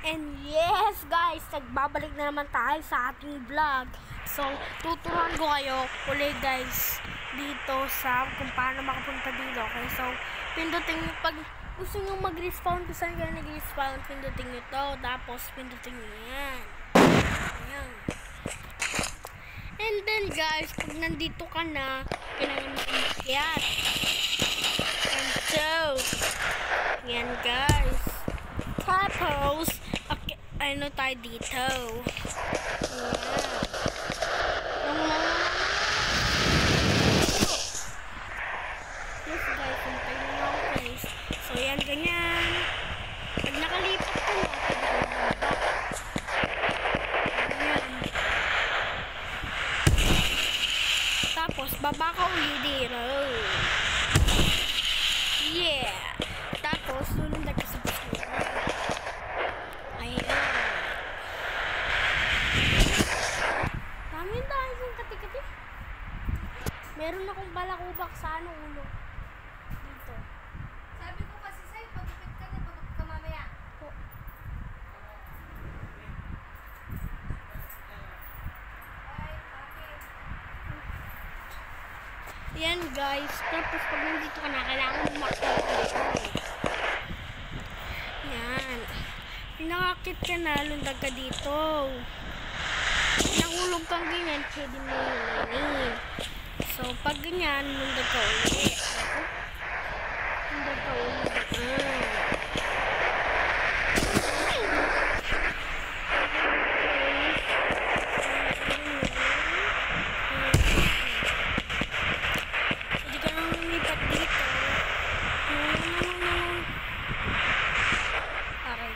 And yes guys, nagbabalik na naman tayo sa ating vlog. So, tuturuan ko kayo ulit guys dito sa kung paano makapunta dito. Okay, so pindutin nyo pag gusto nyo mag-respawn, kung saan kayo nag-respawn, pindutin nyo to. Tapos pindutin nyo yan. Ayan. And then guys, pag nandito ka na, kailangan mo umakyat. And so, yan guys. Tapos, okay, ano tayo dito? Yes guys, puntay nyo yung place. So yan, ganyan. Pag nakalipat ko na, ganyan. Tapos, baba ka uli dito. Yeah. Tapos, sunod ka sa basura. Ayan. Namin tayo yung kati-kati. Meron akong balakubak sa ulo. Dito. Sabi ko kasi sa'yo, pagupit ka na, pagupit ka mamaya. Po. Ay, bakit? Ayan guys. Tapos pag nandito ka na, kailangan umakyat ulit. Yan. Pinakakit ka na, lundag ka dito. Nahulog kang ganyan, pwede mo yun. So, pag ganyan, lundag ka ulit. Lundag ka ulit. Hindi ka nang lumipat dito. Aray.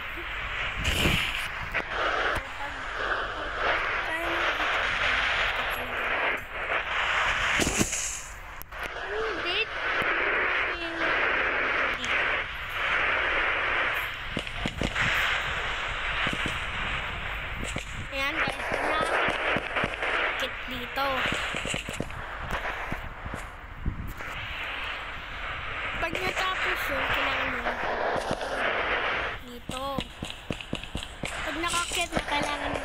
Ayan guys, pinakakit dito. Pag natapos yun, kailangan mo dito. Pag nakakit na, kailangan mo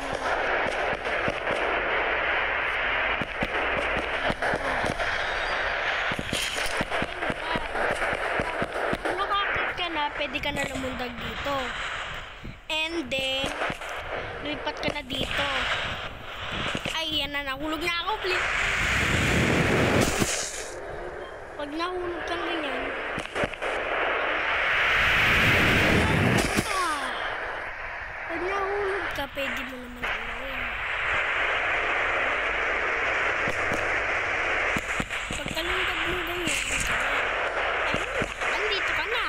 pag nakakit ka na, pwede ka na lumundag dito. And then, lipat ka na dito. Ay, yan na, nahulog na ako, please. Pag nahulog kang ganyan, pag nahulog ka, pwede mo naman gawin. Pag talundag mo ganyan, ayun, nandito ka na.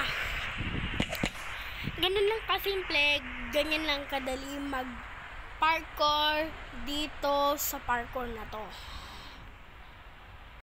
Ganun lang kasimple, ganyan lang kadali mag-parkour dito sa parkour na to.